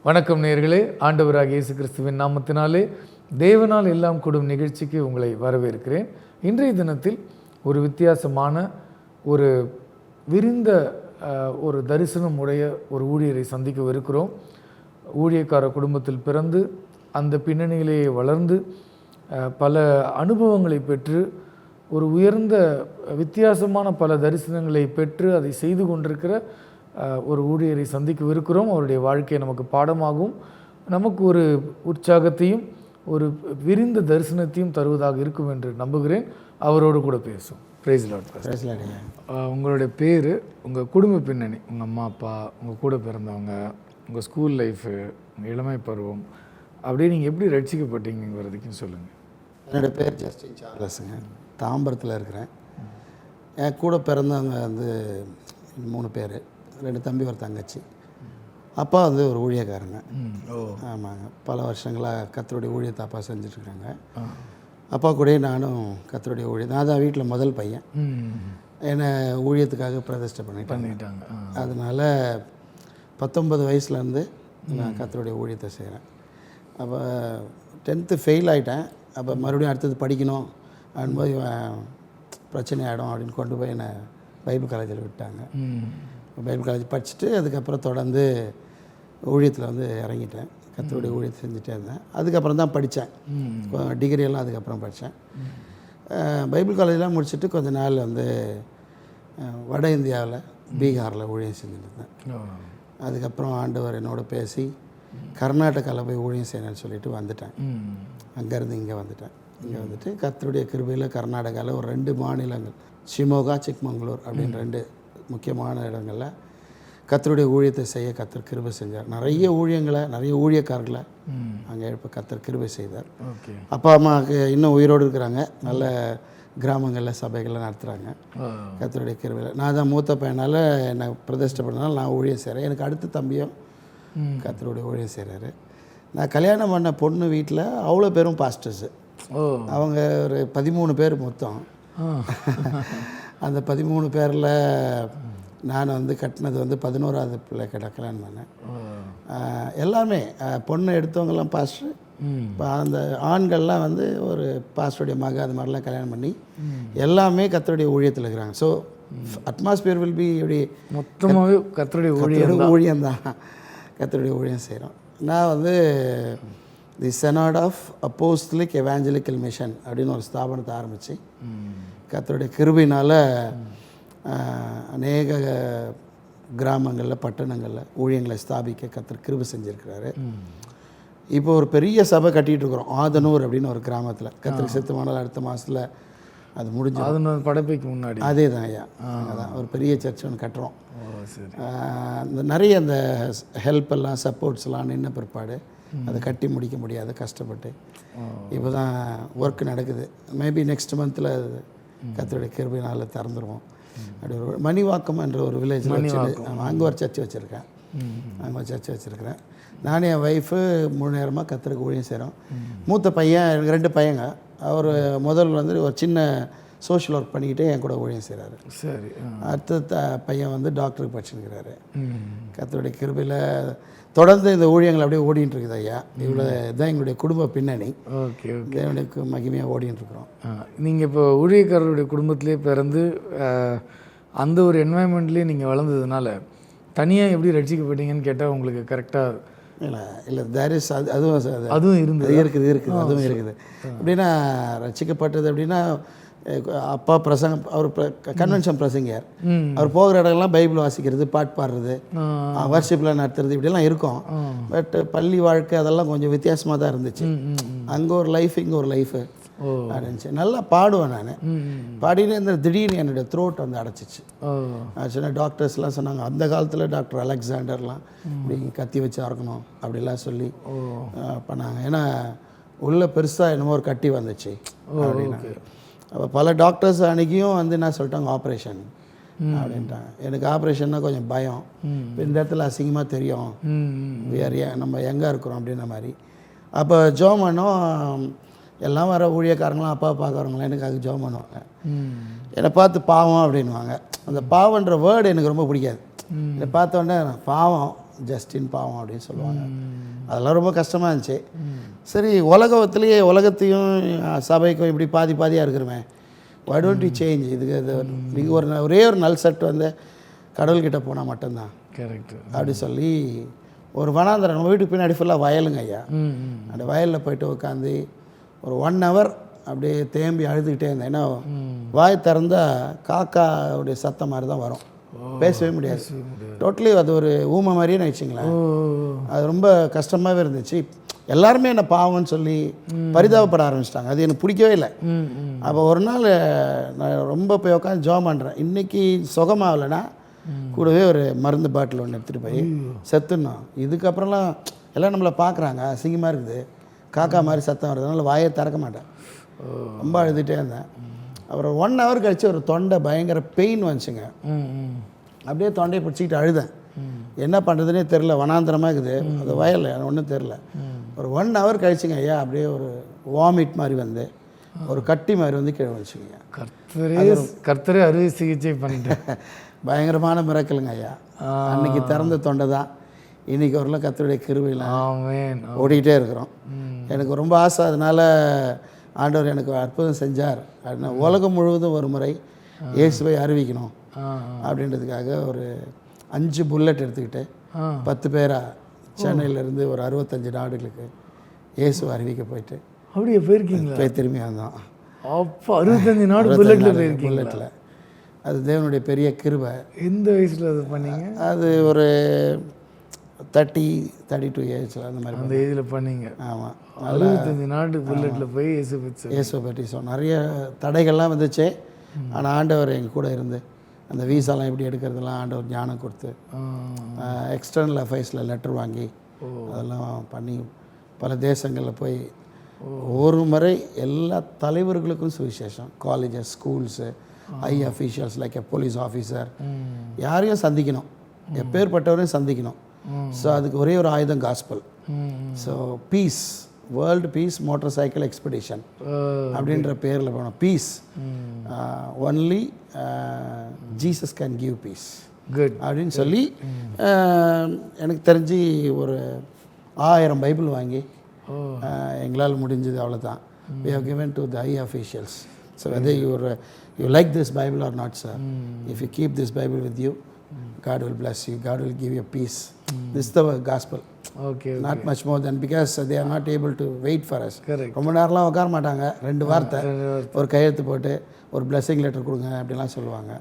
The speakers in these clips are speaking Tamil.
வணக்கம் நேயர்களே, ஆண்டவராகிய இயேசு கிறிஸ்துவின் நாமத்தினாலே தேவனால் எல்லாம் கூடும் நிகழ்ச்சிக்கு உங்களை வரவேற்கிறேன். இன்றைய தினத்தில் ஒரு வித்தியாசமான ஒரு விரிந்த ஒரு தரிசனம் உடைய ஒரு ஊழியரை சந்திக்கவிருக்கிறோம். ஊழியக்கார குடும்பத்தில் பிறந்து அந்த பின்னணியிலேயே வளர்ந்து பல அனுபவங்களை பெற்று ஒரு உயர்ந்த வித்தியாசமான பல தரிசனங்களை பெற்று அதை செய்து கொண்டிருக்கிற ஒரு ஊழியரை சந்திக்கவிருக்கிறோம். அவருடைய வாழ்க்கை நமக்கு பாடமாகவும் நமக்கு ஒரு உற்சாகத்தையும் ஒரு விரிந்த தரிசனத்தையும் தருவதாக இருக்கும் என்று நம்புகிறேன். அவரோடு கூட பேசும். Praise lord. உங்களுடைய பேர், உங்கள் குடும்ப பின்னணி, உங்கள் அம்மா அப்பா, உங்கள் கூட பிறந்தவங்க, உங்கள் ஸ்கூல் லைஃபு, உங்கள் இளமை பருவம், அப்படியே நீங்கள் எப்படி ரட்சிக்கப்பட்டீங்கிறதுக்கும் சொல்லுங்கள். என்னோடய பேர் ஜஸ்டின் சார்லஸுங்க. தாம்பரத்தில் இருக்கிறேன். என் கூட பிறந்தவங்க வந்து 3 பேர், 2 தம்பி ஒரு தங்கச்சி. அப்பா வந்து ஒரு ஊழியக்காரங்க. ஆமாங்க, பல வருஷங்களாக கர்த்தருடைய ஊழியத்தை அப்பா செஞ்சிட்ருக்காங்க. அப்பா கூடயே நானும் கர்த்தருடைய ஊழியம், நான் தான் வீட்டில் முதல் பையன். என்னை ஊழியத்துக்காக பிரதிஷ்டை பண்ணிட்டாங்க. அதனால் 19 வயசுலேருந்து நான் கர்த்தருடைய ஊழியத்தை செய்கிறேன். அப்போ 10th ஃபெயில் ஆகிட்டேன். அப்போ மறுபடியும் அடுத்தது படிக்கணும் அப்படின்போது பிரச்சனை ஆகிடும் அப்படின்னு கொண்டு போய் என்னை பைபிள் காலேஜில் விட்டாங்க. பைபிள் காலேஜ் படிச்சுட்டு அதுக்கப்புறம் தொடர்ந்து ஊழியத்தில் வந்து இறங்கிட்டேன். கர்த்தருடைய ஊழியத்தை செஞ்சுட்டே இருந்தேன். அதுக்கப்புறம் தான் படித்தேன். டிகிரியெல்லாம் அதுக்கப்புறம் படித்தேன். பைபிள் காலேஜெலாம் முடிச்சுட்டு கொஞ்ச நாள் வந்து வட இந்தியாவில் பீகாரில் ஊழியம் செஞ்சுட்டு இருந்தேன். அதுக்கப்புறம் ஆண்டவர் என்னோட பேசி கர்நாடகாவில் போய் ஊழியம் செய்யணும்னு சொல்லிட்டு வந்துட்டேன். அங்கேருந்து இங்கே வந்துட்டு கர்த்தருடைய கிருபையில் கர்நாடகாவில் ஒரு 2 மாநிலங்கள், ஷிமோகா, சிக்மங்களூர் அப்படின்னு 2 முக்கியமான இடங்களில் கர்த்தருடைய ஊழியத்தை செய்ய கர்த்தர் கிருபை செஞ்சார். நிறைய ஊழியக்காரர்களை அங்கே இப்போ கர்த்தர் கிருபை செய்தார். அப்பா அம்மாவுக்கு இன்னும் உயிரோடு இருக்கிறாங்க. நல்ல கிராமங்களில் சபைகளில் நடத்துகிறாங்க கர்த்தருடைய கிருபையில். நான் தான் மூத்த பையனால் என்னை பிரதிஷ்டை பண்ணனால நான் ஊழியம் செய்கிறேன். எனக்கு அடுத்த தம்பியும் கர்த்தருடைய ஊழியம் செய்கிறாரு. நான் கல்யாணம் பண்ண பொண்ணு வீட்டில் அவ்வளோ பேரும் பாஸ்டர்ஸு. அவங்க ஒரு 13 பேர் மொத்தம். அந்த 13 பேரில் நான் வந்து கட்டினது வந்து 11வது பிள்ளை கல்யாணம் பண்ணேன். எல்லாமே பொண்ணு எடுத்தவங்கெல்லாம் பாஸ்டர். இப்போ அந்த ஆண்கள்லாம் வந்து ஒரு பாஸ்டருடைய மக அது மாதிரிலாம் கல்யாணம் பண்ணி எல்லாமே கர்த்தருடைய ஊழியத்தில் இருக்கிறாங்க. ஸோ அட்மாஸ்பியர் வில் பி இப்படி மொத்தமாகவே கர்த்தருடைய ஊழியம் தான். கர்த்தருடைய ஊழியம் செய்கிறோம். நான் வந்து the synod of apostolic evangelical mission அப்படின்னு ஒரு ஸ்தாபனத்தை ஆரம்பித்து கர்த்தருடைய கிருபையினால் அநேக கிராமங்களில் பட்டணங்களில் ஊழியங்களை ஸ்தாபிக்க கர்த்தர் கிருபை செஞ்சுருக்கிறாரு. இப்போ ஒரு பெரிய சபை கட்டிகிட்ருக்குறோம். ஆதனூர் அப்படின்னு ஒரு கிராமத்தில். கர்த்தருக்கு சித்தமானால் அடுத்த மாதத்தில் அது முடிஞ்சு ஆதனூர் படைப்பைக்கு முன்னாடி அதே தான் ஐயா. அதான் ஒரு பெரிய சர்ச் ஒன்று கட்டுறோம். இந்த நிறைய அந்த ஹெல்ப்பெல்லாம் சப்போர்ட்ஸ்லாம் நின்ன பிற்பாடு அதை கட்டி முடிக்க முடியாது, கஷ்டப்பட்டு இப்போ தான் ஒர்க் நடக்குது. மேபி நெக்ஸ்ட் மந்தில் கர்த்தருடைய கிருபையினால் திறந்துருவோம். அப்படி ஒரு மணிவாக்கம் என்ற ஒரு வில்லேஜில் அங்கே ஒரு சர்ச் வச்சுருக்கிறேன். நானே என் ஒய்ஃபு 3 நேரமாக கர்த்தருக்கு ஊழியம் செய்கிறோம். மூத்த பையன், எனக்கு 2 பையங்க. அவர் முதல்ல வந்து ஒரு சின்ன சோஷியல் ஒர்க் பண்ணிக்கிட்டே என் கூட ஊழியம் செய்கிறாரு. சரி. அடுத்த பையன் வந்து டாக்டருக்கு படிச்சுருக்கிறாரு. கர்த்தருடைய கிருபையில் தொடர்ந்து இந்த ஊழியங்கள் அப்படியே ஓடிட்டு இருக்குது ஐயா. இவ்வளோ இதுதான் எங்களுடைய குடும்ப பின்னணி. ஓகே. தேவனுக்கு மகிமையாக ஓடிட்டு இருக்கிறோம். நீங்கள் இப்போ ஊழியக்காரருடைய குடும்பத்திலே பிறந்து அந்த ஒரு என்வாயன்மெண்ட்லேயே நீங்கள் வளர்ந்ததுனால தனியாக எப்படி ரட்சிக்கப்பட்டீங்கன்னு கேட்டால் உங்களுக்கு கரெக்டாக இல்லை தேர் இஸ் அதுவும் இருக்குது அதுவும் இருக்குது. எப்படின்னா ரட்சிக்கப்பட்டது அப்படின்னா அப்பா அவர் கன்வென்ஷன் பிரசங்கர். அவர் போகிற இடங்கள்லாம் பைபிள் வாசிக்கிறது, பாட்டு பாடுறது, வர்ஷிப்லாம் நடத்துறது இப்படிலாம் இருக்கும். பட் பள்ளி வாழ்க்கை அதெல்லாம் கொஞ்சம் வித்தியாசமாக தான் இருந்துச்சு. அங்கே ஒரு லைஃப், இங்கே ஒரு லைஃபு இருந்துச்சு. நல்லா பாடுவேன் நான். பாடினே இந்த திடீர்னு என்னுடைய த்ரோட் வந்து அடைச்சிச்சு. சின்ன டாக்டர்ஸ்லாம் சொன்னாங்க, அந்த காலத்தில் டாக்டர் அலெக்சாண்டர்லாம் இப்படி கத்தி வச்சு அறக்கணும் அப்படிலாம் சொல்லி பண்ணாங்க. ஏன்னா உள்ள பெருசாக என்னமோ ஒரு கட்டி வந்துச்சு அப்படின்னா. அப்போ பல டாக்டர்ஸ் அன்றைக்கியும் வந்து என்ன சொல்லிட்டாங்க, ஆப்ரேஷன் அப்படின்ட்டாங்க. எனக்கு ஆப்ரேஷன்னா கொஞ்சம் பயம். இந்த இடத்துல அசிங்கமாக தெரியும், வேறு நம்ம எங்கே இருக்கிறோம் அப்படின்ற மாதிரி. அப்போ ஜோம் பண்ணோம். எல்லாம் வர ஊழியக்காரங்களாம் அப்பா பார்க்குறவங்களாம் எனக்கு அது ஜோம் பண்ணுவாங்க. என்னை பார்த்து பாவம் அப்படின்வாங்க. அந்த பாவன்ற வேர்டு எனக்கு ரொம்ப பிடிக்காது. இதை பார்த்தோன்னே பாவம் ஜஸ்டின் பாவம் அப்படின்னு சொல்லுவாங்க. அதெல்லாம் ரொம்ப கஷ்டமாக இருந்துச்சு. சரி, உலகத்தையும் சபைக்கும் இப்படி பாதி பாதியாக இருக்கிறோமே, why don't you சேஞ்ச்? இதுக்கு நீங்கள் ஒரே ஒரு நல் செட் வந்து கடவுள்கிட்ட போனால் மட்டும்தான் கரெக்ட் அப்படி சொல்லி ஒரு வனாந்தரம், நம்ம வீட்டுக்கு பின்னாடி ஃபுல்லாக வயலுங்க ஐயா. அந்த வயலில் போயிட்டு உட்காந்து ஒரு 1 hour அப்படியே தேம்பி அழுதுகிட்டே இருந்தேன். ஏன்னா வாய் திறந்தால் காக்காவுடைய சத்தம் மாதிரி தான் வரும், பேசவே முடியாது. டோட்டலி அது ஒரு ஊமை மாதிரியே வச்சுங்களேன். அது ரொம்ப கஷ்டமாகவே இருந்துச்சு. எல்லாருமே என்னை பாவம்னு சொல்லி பரிதாபப்பட ஆரம்பிச்சிட்டாங்க. அது எனக்கு பிடிக்கவே இல்லை. அப்போ ஒரு நாள் நான் ரொம்ப போய் உட்காந்து ஜோம் பண்ணுறேன். இன்றைக்கி சுகமாகலைன்னா கூடவே ஒரு மருந்து பாட்டில் ஒன்று எடுத்துகிட்டு போய் செத்துடணும். இதுக்கப்புறம்லாம் எல்லாம் நம்மளை பார்க்குறாங்க, அசிங்கமாக இருக்குது, காக்கா மாதிரி சத்தம் வருதுனால வாயை திறக்க மாட்டேன். ரொம்ப அழுதுகிட்டே இருந்தேன். அப்புறம் 1 hour கழித்து ஒரு தொண்டை பயங்கர பெயின் வந்துச்சுங்க. அப்படியே தொண்டையை பிடிச்சிக்கிட்டு அழுதேன். என்ன பண்ணுறதுனே தெரில, வனாந்திரமாக இருக்குது அது வயல், எனக்கு ஒன்றும் தெரில. ஒரு 1 hour கழிச்சுங்க ஐயா, அப்படியே ஒரு வாமிட் மாதிரி வந்து ஒரு கட்டி மாதிரி வந்து கீழே வச்சுக்கோங்க. கர்த்தரே அறுவை சிகிச்சை பண்ணிட்டேன். பயங்கரமான மிரக்கலுங்க ஐயா. அன்னைக்கு திறந்த தொண்டை தான் இன்றைக்கி ஒரு கர்த்தருடைய கிருபையில் ஓடிக்கிட்டே இருக்கிறோம். எனக்கு ரொம்ப ஆசை, அதனால் ஆண்டவர் எனக்கு அற்புதம் செஞ்சார். அப்படின்னா உலகம் முழுவதும் ஒரு முறை இயேசுவை அறிவிக்கணும் அப்படின்றதுக்காக ஒரு 5 புல்லட் எடுத்துக்கிட்டு 10 பேராக சென்னையிலேருந்து ஒரு 65 நாடுகளுக்கு இயேசுவை அறிவிக்க போயிட்டு அப்படியே போயிருக்கீங்களா? போய் திரும்பி வந்தோம். அப்போ 65 நாடு புல்லட்டில். அது தேவனுடைய பெரிய கிருபை. எந்த வயசில் அது பண்ணீங்க? அது ஒரு 32 ஏஜில் அந்த மாதிரி அந்த ஏஜில் பண்ணீங்க. ஆமாம், 65 நாடு புல்லட்டில் போய் இயேசுவை பற்றி சொன்னோம். நிறைய தடைகள்லாம் வந்துச்சு. ஆனால் ஆண்டவர் எங்கள் கூட இருந்து அந்த வீசாலாம் எப்படி எடுக்கிறதுலாம் ஆண்டவர் ஞானம் கொடுத்து எக்ஸ்டர்னல் அஃபேர்ஸில் லெட்டர் வாங்கி அதெல்லாம் பண்ணி பல தேசங்களில் போய் ஒரு முறை எல்லா தலைவர்களுக்கும் சுவிசேஷம், colleges, schools, high officials like a police officer, யாரையும் சந்திக்கணும், எப்பேற்பட்டவரையும் சந்திக்கணும். ஸோ அதுக்கு ஒரே ஒரு ஆயுதம் gospel. So peace, world peace motor cycle expedition அப்படின்ற பேரில் போனோம். Peace only Jesus can give peace அப்படின்னு சொல்லி எனக்கு தெரிஞ்சு ஒரு 1000 பைபிள் வாங்கி எங்களால் முடிஞ்சது அவ்வளோதான். we have given to the high officials. So whether you like this Bible or not, sir, if you keep this Bible with you, God will bless you, God will give you peace. This is the gospel. Okay. Not much more than, because they are not able to wait for us. Correct. ரொம்ப நேரம்லாம் உட்கார மாட்டாங்க. 2 வார்த்தை ஒரு கையெழுத்து போட்டு ஒரு blessing லெட்டர் கொடுங்க அப்படிலாம் சொல்லுவாங்க.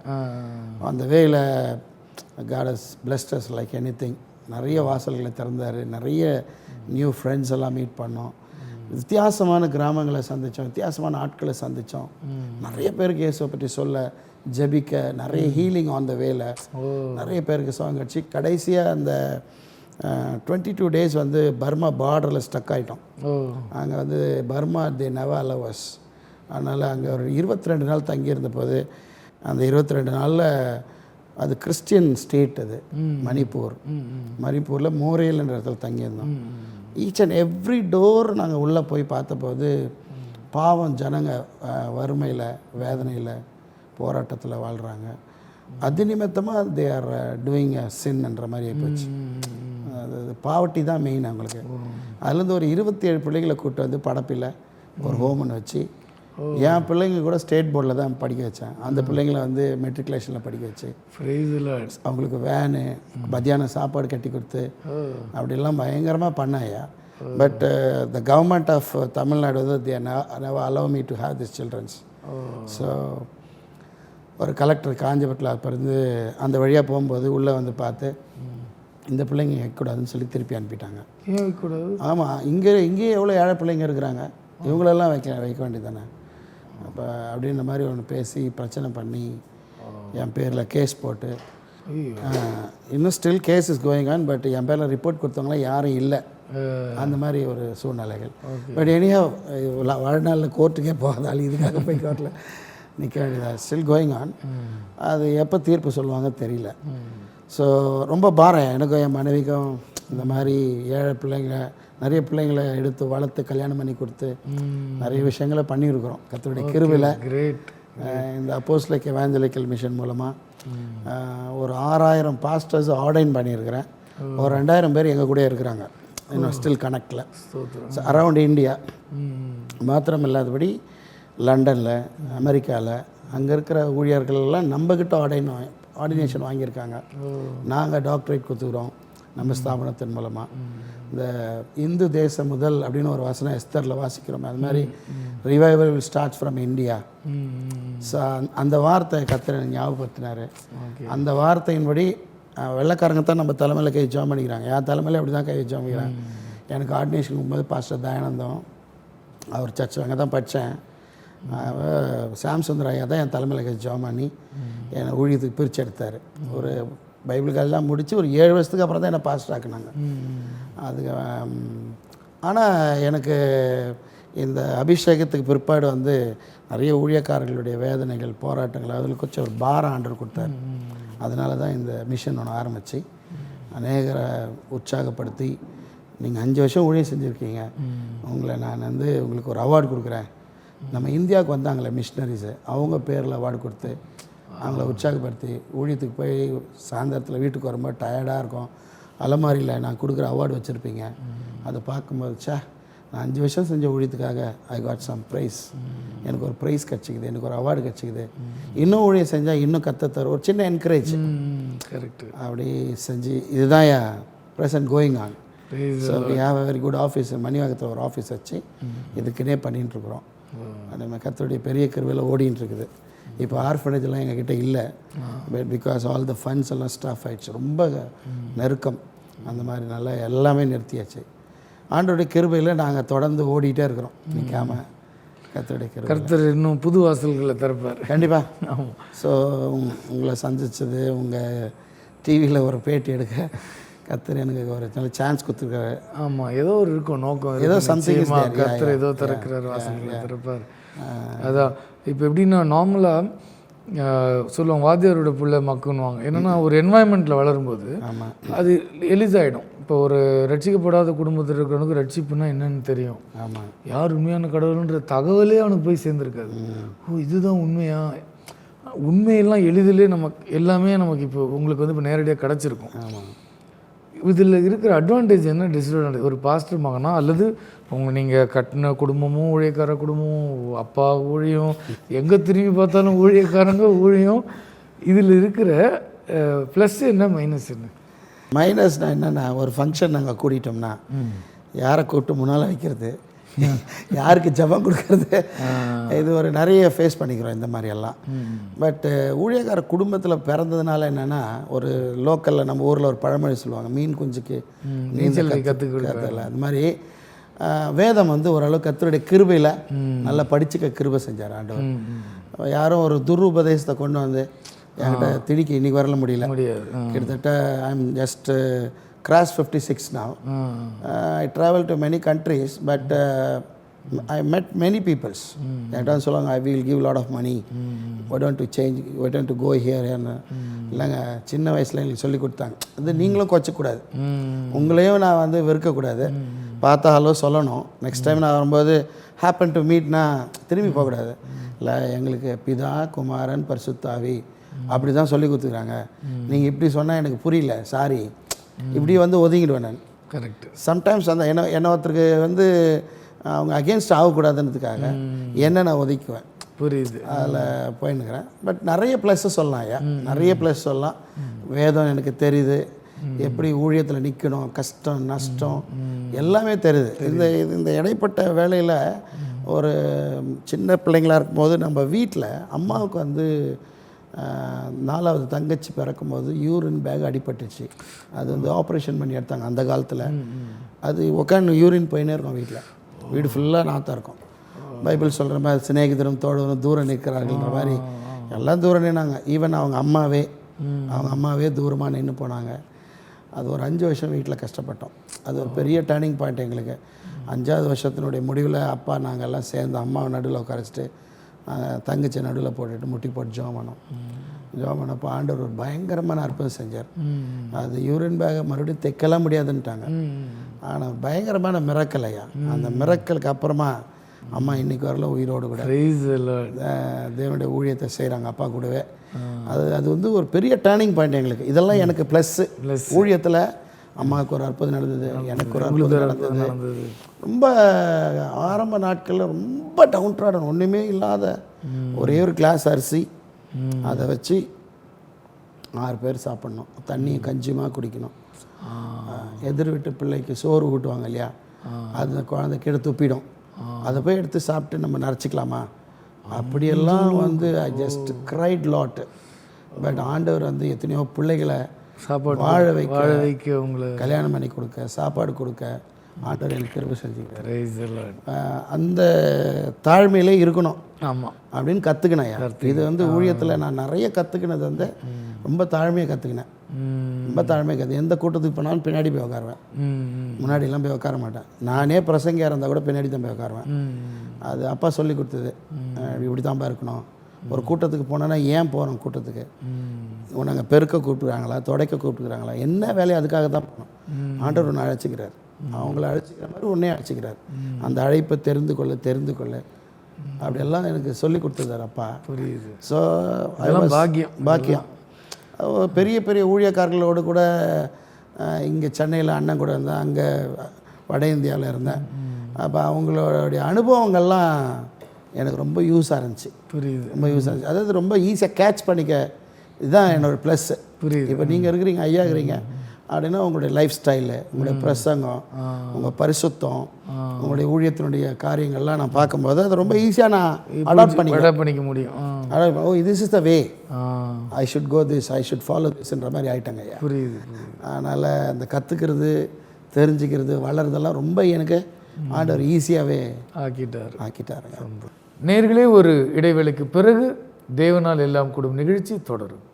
அந்த வேயில் God has blessed us like anything. நிறைய வாசல்களை திறந்தார். நிறைய நியூ ஃப்ரெண்ட்ஸ் எல்லாம் மீட் பண்ணோம். வித்தியாசமான கிராமங்களை சந்தித்தோம், வித்தியாசமான ஆட்களை சந்தித்தோம். நிறைய பேருக்கு இயேசுவை பற்றி சொல்ல, ஜெபிக்க, நிறைய ஹீலிங் ஆன் த வேல, நிறைய பேருக்கு சாங் அடிச்சு கடைசியாக அந்த 22 days வந்து பர்மா பார்டரில் ஸ்டக் ஆகிட்டோம். அங்கே வந்து Burma they never allow us. அதனால் அங்கே ஒரு 22 நாள் தங்கியிருந்த போது அந்த 22 நாளில் அது கிறிஸ்டியன் ஸ்டேட், அது மணிப்பூரில் மோரேல்ன்ற இடத்துல தங்கியிருந்தோம். ஈச் அண்ட் எவ்ரி டோர் நாங்கள் உள்ளே போய் பார்த்தபோது பாவம் ஜனங்க வறுமையில், வேதனையில், போராட்டத்தில் வாழ்கிறாங்க. அது நிமித்தமாக தே ஆர் டூயிங் அ சின்ன்ற மாதிரி ஆகிப்போச்சு. அது பாவர்ட்டி தான் மெயின் அவங்களுக்கு. அதுலேருந்து ஒரு 27 பிள்ளைகளை கூப்பிட்டு வந்து படப்பில் ஒரு ஹோம்னு வச்சு, என் பிள்ளைங்க கூட ஸ்டேட் போர்டில் தான் படிக்க வச்சேன். அந்த பிள்ளைங்களை வந்து மெட்ரிகுலேஷனில் படிக்க வச்சு அவங்களுக்கு வேனு, மத்தியானம் சாப்பாடு கட்டி கொடுத்து அப்படிலாம் பயங்கரமாக பண்ணாயா. But the government of Tamil Nadu வந்து they never allow me to have these childrens. So ஒரு கலெக்டர் காஞ்சிபுரத்தில் அப்போ இருந்து அந்த வழியாக போகும்போது உள்ளே வந்து பார்த்து இந்த பிள்ளைங்க வைக்கக்கூடாதுன்னு சொல்லி திருப்பி அனுப்பிட்டாங்க. ஏன் வைக்கக்கூடாது? ஆமாம், இங்கேயே எவ்வளோ ஏழை பிள்ளைங்க இருக்கிறாங்க, இவங்களெல்லாம் வைக்க வேண்டியதானே. அப்போ அப்படின்ற மாதிரி ஒன்று பேசி பிரச்சனை பண்ணி என் பேரில் கேஸ் போட்டு, இன்னும் still case is going on. But என் பேரில் ரிப்போர்ட் கொடுத்தவங்களாம் யாரும் இல்லை. அந்த மாதிரி ஒரு சூழ்நிலைகள். பட் எனிஹா வாழ்நாளில் கோர்ட்டுக்கே போகாதால் இதுக்காக போய் கோர்ட்டில் நிற்க வேண்டியதாக ஸ்டில் கோயிங் ஆன். அது எப்போ தீர்ப்பு சொல்லுவாங்க தெரியல. ஸோ ரொம்ப பாரம் எனக்கும் என் மனைவிக்கும். இந்த மாதிரி ஏழை பிள்ளைங்க, நிறைய பிள்ளைங்களை எடுத்து வளர்த்து கல்யாணம் பண்ணி கொடுத்து நிறைய விஷயங்களை பண்ணியிருக்கிறோம் கர்த்தருடைய கிருபையில். இந்த அப்போஸ்தலிக் எவாஞ்சலிக்கல் மிஷன் மூலமாக ஒரு 6000 பாஸ்டர்ஸ் ஆர்டைன் பண்ணியிருக்கிறேன். ஒரு 2000 பேர் எங்கள் கூட இருக்கிறாங்க, இன்னும் ஸ்டில் கனெக்டில் அரவுண்ட் இந்தியா. மாத்திரம் இல்லாதபடி லண்டனில், அமெரிக்காவில் அங்கே இருக்கிற ஊழியர்கள்லாம் நம்மக்கிட்ட ஆர்டினேஷன் வாங்கியிருக்காங்க. நாங்கள் டாக்டரேட் கொடுத்துக்கிறோம் நம்ம ஸ்தாபனத்தின் மூலமாக. இந்த இந்து தேசம் முதல் அப்படின்னு ஒரு வசனம் எஸ்தரில் வாசிக்கிறோம், அது மாதிரி revival will start from India. So அந்த வார்த்தை கர்த்தர் ஞாபகப்படுத்தினார். அந்த வார்த்தையின்படி வெள்ளைக்காரங்க தான் நம்ம தலைமையில் கை ஜாம் பண்ணிக்கிறாங்க. என் தலைமையில் அப்படி தான் கை ஜாம் பண்ணிக்கிறாங்க. எனக்கு ஆர்டினேஷன் போகும்போது பாஸ்டர் தயானந்தம் அவர் சர்ச் அங்கே தான் படித்தேன். சாம் சுந்தர் ஐயா தான் என் தலைமையில் கை ஜாம் பண்ணி என்னை ஊழியத்துக்கு பிரித்து எடுத்தார். ஒரு பைபிள் காலேஜெலாம் முடித்து ஒரு 7 வருஷத்துக்கு அப்புறம் தான் என்னை பாஸ்டர் ஆக்குனாங்க. அதுக்கு ஆனால் எனக்கு இந்த அபிஷேகத்துக்கு பிற்பாடு வந்து நிறைய ஊழியக்காரர்களுடைய வேதனைகள், போராட்டங்கள், அதில் கொஞ்சம் ஒரு பாரம் ஆண்டவர் கொடுத்தார். அதனால தான் இந்த மிஷன் ஒன்று ஆரம்பித்து அநேகரை உற்சாகப்படுத்தி, நீங்கள் 5 வருஷம் ஊழியம் செஞ்சுருக்கீங்க, உங்களை நான் வந்து உங்களுக்கு ஒரு அவார்டு கொடுக்குறேன். நம்ம இந்தியாவுக்கு வந்தாங்களே மிஷினரிஸு, அவங்க பேரில் அவார்டு கொடுத்து அவங்கள உற்சாகப்படுத்தி, ஊழியத்துக்கு போய் சாயந்தரத்தில் வீட்டுக்கு வரும்போது டயர்டாக இருக்கும், அலமாரியில் நான் கொடுக்குற அவார்டு வச்சுருப்பீங்க. அதை பார்க்கும்போது நான் 5 வருஷம் செஞ்ச ஊழியத்துக்காக ஐ காட் சம் ப்ரைஸ், எனக்கு ஒரு ப்ரைஸ் கிடச்சிக்குது, எனக்கு ஒரு அவார்டு கிடச்சிக்குது, இன்னும் ஊழியம் செஞ்சால் இன்னும் கற்றுத்தர ஒரு சின்ன என்கரேஜ். கரெக்டு. அப்படி செஞ்சு இதுதான் present going on. So we have a very good office, மணிவாகத்தில் ஒரு ஆஃபீஸ் வச்சு இதுக்குன்னே பண்ணிகிட்ருக்குறோம். நம்ம கர்த்தருடைய பெரிய கிருபையில் ஓடின்னு இருக்குது. இப்போ ஆர்ஃபனேஜெலாம் எங்ககிட்ட இல்லை, but because all the funds எல்லாம் ஸ்டாஃப் ஆகிடுச்சு, ரொம்ப நெருக்கம், அந்த மாதிரி நல்லா எல்லாமே நிறுத்தியாச்சு. ஆண்டோடைய கிருபையில் நாங்கள் தொடர்ந்து ஓடிட்டே இருக்கிறோம், நிற்காம. கர்த்தருடைய கிருபை, கர்த்தர் இன்னும் புது வாசல்களை திறப்பார் கண்டிப்பாக. ஆமாம். ஸோ உங்களை சந்தித்தது, உங்கள் டிவியில் ஒரு பேட்டி எடுக்க கர்த்தர் எனக்கு ஒரு நல்ல சான்ஸ் கொடுத்துருக்காரு. ஆமாம், ஏதோ ஒரு இருக்கும் நோக்கம், ஏதோ சம்திங் கர்த்தர் ஏதோ திறக்கிறார், வாசல்களை திறப்பார். அதான் இப்போ எப்படின்னா நார்மலாக சொல்லுவாங்க வாத்தியாரோட பிள்ளை மக்குன்னுவாங்க. என்னென்னா ஒரு என்வாயன்மெண்ட்டில் வளரும்போது அது எளிதாகிடும். இப்போ ஒரு ரட்சிக்கப்படாத குடும்பத்தில் இருக்கிறவனுக்கு ரட்சிப்புனா என்னன்னு தெரியும், யார் உண்மையான கடவுள்ன்ற தகவலே அவனுக்கு போய் சேர்ந்துருக்காது. ஓ இதுதான் உண்மையா, உண்மையெல்லாம் எளிதிலே நமக்கு எல்லாமே நமக்கு இப்போ உங்களுக்கு வந்து இப்போ நேரடியாக கிடச்சிருக்கும். இதில் இருக்கிற அட்வான்டேஜ் என்ன, டிஸ்அட்வான்டேஜ்? ஒரு பாஸ்டர் மகனா அல்லது நீங்கள் கட்டின குடும்பமும் ஊழியக்கார குடும்பமும், அப்பா ஊழியம், எங்கே திரும்பி பார்த்தாலும் ஊழியக்காரங்க ஊழியம், இதில் இருக்கிற ப்ளஸ் என்ன, மைனஸ் என்ன? மைனஸ்னால் என்னென்னா, ஒரு ஃபங்க்ஷன் நாங்கள் கூட்டிட்டோம்னா யாரை கூப்பிட்டு முன்னால் வைக்கிறது, யாருக்கு ஜபம் கொடுக்கறது, இது ஒரு நிறைய ஃபேஸ் பண்ணிக்கிறோம் இந்த மாதிரியெல்லாம். பட் ஊழியக்கார குடும்பத்தில் பிறந்ததுனால என்னென்னா, ஒரு லோக்கலில் நம்ம ஊரில் ஒரு பழமொழி சொல்லுவாங்க, மீன் குஞ்சுக்கு நீச்சல் கற்றுக்கிறதில்ல. அது மாதிரி வேதம் வந்து ஓரளவுக்கு கர்த்தருடைய கிருபையில் நல்லா படிச்சுக்க கிருபை செஞ்சார் ஆண்டவர். யாரும் ஒரு துருபதேசத்தை கொண்டு வந்து என்கிட்ட திணிக்க இன்றைக்கி வரல முடியல. கிட்டத்தட்ட I am just cross 56 now. I travel to many countries, but I met many peoples. That சொல்லுவாங்க, I will give a lot of money. Why don't you change? Why don't you go here? இல்லைங்க, சின்ன வயசில் எங்களுக்கு சொல்லி கொடுத்தாங்க, அது நீங்களும் கொச்சக்கூடாது, உங்களையும் நான் வந்து வெறுக்கக்கூடாது, பார்த்தாலும் சொல்லணும். நெக்ஸ்ட் டைம் நான் வரும்போது ஹேப்பன் டு மீட்னா திரும்பி போகக்கூடாது. இல்லை, எங்களுக்கு பிதா குமாரன் பரிசுத்தாவி அப்படி தான் சொல்லி கொடுத்துக்கிறாங்க, நீங்கள் இப்படி சொன்னால் எனக்கு புரியல, சாரி, இப்படி வந்து ஒதுங்கிடுவேன் நான். கரெக்ட். சம்டைம்ஸ் அந்த என்ன ஒருத்தருக்கு வந்து அவங்க அகேன்ஸ்ட் ஆகக்கூடாதுன்றதுக்காக என்ன நான் ஒதுக்குவேன். புரியுது. அதில் போயின்னுக்கிறேன். பட் நிறைய ப்ளஸ்ஸு சொல்லலாம் ஐயா, நிறைய ப்ளஸ் சொல்லலாம். வேதம் எனக்கு தெரியுது, எப்படி ஊழியத்தில் நிற்கணும், கஷ்டம் நஷ்டம் எல்லாமே தெரியுது. இந்த இடைப்பட்ட வேலையில் ஒரு சின்ன பிள்ளைங்களாக இருக்கும்போது நம்ம வீட்டில் அம்மாவுக்கு வந்து 4வது தங்கச்சி பிறக்கும்போது யூரின் பேக் அடிபட்டுச்சு. அது வந்து ஆப்ரேஷன் பண்ணி எடுத்தாங்க அந்த காலத்தில். அது உட்காந்து யூரின் போயினே இருக்கும் வீட்டில், வீடு ஃபுல்லாக நாற்றம் இருக்கும். பைபிள் சொல்கிற மாதிரி சிநேகிதரும் தோழரும் தூரம் நிற்கிறார்கள்ன்ற மாதிரி எல்லாம் தூரம் நின்னாங்க. ஈவன் அவங்க அம்மாவே தூரமாக நின்று போனாங்க. அது ஒரு 5 வருஷம் வீட்டில் கஷ்டப்பட்டோம். அது ஒரு பெரிய டேர்னிங் பாயிண்ட் எங்களுக்கு. 5வது வருஷத்தினுடைய முடிவில் அப்பா நாங்கள் எல்லாம் சேர்ந்து அம்மாவை நடுவில் உட்காரிச்சிட்டு தங்கச்சி நடுவில் போட்டுட்டு முட்டி போட்டு ஜெபம் பண்ணப்போ ஆண்டவர் ஒரு பயங்கரமான அற்புதம் செஞ்சார். அது யூரின் பேகை மறுபடியும் தைக்கலாம் முடியாதுன்ட்டாங்க. ஆனால் பயங்கரமான மிரக்கல் ஐயா. அந்த மிரக்கலுக்கு அப்புறமா அம்மா இன்றைக்கி வரல உயிரோடு கூட தேவனுடைய ஊழியத்தை செய்கிறாங்க அப்பா கூடவே. அது வந்து ஒரு பெரிய டேர்னிங் பாயிண்ட் எங்களுக்கு. இதெல்லாம் எனக்கு ப்ளஸ்ஸு. ஊழியத்தில் அம்மாவுக்கு ஒரு அற்புதம் நடந்தது, எனக்கு ஒரு அற்புதம் நடந்தது. ரொம்ப ஆரம்ப நாட்களில் ரொம்ப டவுன் ட்ராடன், ஒன்றுமே இல்லாத ஒரே ஒரு கிளாஸ் அரிசி, அதை வச்சு 6 பேர் சாப்பிட்ணும், தண்ணியும் கஞ்சியுமா குடிக்கணும். எதிர் வீட்டு பிள்ளைக்கு சோறு ஊட்டுவாங்க இல்லையா, அது குழந்தை கீழே துப்பிடும், அதை போய் எடுத்து சாப்பிட்டு நம்ம நரைச்சிக்கலாமா, அப்படியெல்லாம் வந்து I just cried lot. But ஆண்டவர் வந்து எத்தனையோ பிள்ளைகளை சாப்பாடு வாழ வைக்க உங்களை கல்யாணம் பண்ணி கொடுக்க, சாப்பாடு கொடுக்க ஆண்டவர் எனக்கு கிருபை செஞ்சுக்கிறார். Praise அந்த தாழ்மையிலே இருக்கணும் ஆமாம் அப்படின்னு கற்றுக்கினேன். இது வந்து ஊழியத்தில் நான் நிறைய கற்றுக்கினது வந்து ரொம்ப தாழ்மையாக கற்றுக்கினேன். ரொம்ப தாழ்மையாக கற்று எந்த கூட்டத்துக்கு போனாலும் பின்னாடி போய் உட்காருவேன், முன்னாடிலாம் போய் உட்கார மாட்டேன். நானே பிரசங்கியாக இருந்தால் கூட பின்னாடி தான் போய் உட்காருவேன். அது அப்பா சொல்லி கொடுத்தது, இப்படி தான்ப்பா இருக்கணும். ஒரு கூட்டத்துக்கு போனோன்னா ஏன் போகிறோம் கூட்டத்துக்கு, உனங்க பெருக்க கூப்பிட்டுக்கிறாங்களா, துடைக்க கூப்பிட்டுக்கிறாங்களா, என்ன வேலையை அதுக்காக தான் போகணும். ஆண்டவர் ஒன்று அழைச்சிக்கிறார், அவங்கள அழைச்சிக்கிற மாதிரி உன்னே அழைச்சிக்கிறார். அந்த அழைப்பை தெரிந்து கொள்ள அப்படியெல்லாம் எனக்கு சொல்லி கொடுத்துருந்தார் அப்பா. புரியுது. ஸோ பாக்கியம். பெரிய பெரிய ஊழியக்காரர்களோடு கூட இங்கே சென்னையில் அண்ணன் கூட இருந்தேன், அங்கே வட இந்தியாவில் இருந்தேன். அப்போ அவங்களுடைய அனுபவங்கள்லாம் எனக்கு ரொம்ப யூஸாக இருந்துச்சு. புரியுது. ரொம்ப யூஸாக இருந்துச்சு. அதாவது ரொம்ப ஈஸியாக கேட்ச் பண்ணிக்க, இதுதான் என்னோடய ப்ளஸ்ஸு. புரியுது. இப்போ நீங்கள் இருக்கிறீங்க, ஐயா இருக்கிறீங்க அப்படின்னா உங்களுடைய லைஃப் ஸ்டைலு, உங்களுடைய பிரசங்கம், உங்கள் பரிசுத்தம், உங்களுடைய ஊழியத்தினுடைய காரியங்கள்லாம் நான் பார்க்கும்போது அது ரொம்ப ஈஸியாக நான் அடாப்ட் பண்ணிக்க முடியும். Oh this is the way, I should go this, I should follow திஸ்ன்ற மாதிரி ஆகிட்டாங்க ஐயா. புரியுது. அதனால் அந்த கற்றுக்கிறது, தெரிஞ்சுக்கிறது, வளர்றதெல்லாம் ரொம்ப எனக்கு ஆண்டவர் ஈஸியாகவே ஆக்கிட்டார். நேயர்களே, ஒரு இடைவேளைக்கு பிறகு தேவனால் எல்லாம் கூடும் நிகழ்ச்சி தொடரும்.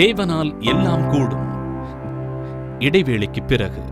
தேவனால் எல்லாம் கூடும் இடைவேளைக்கு பிறகு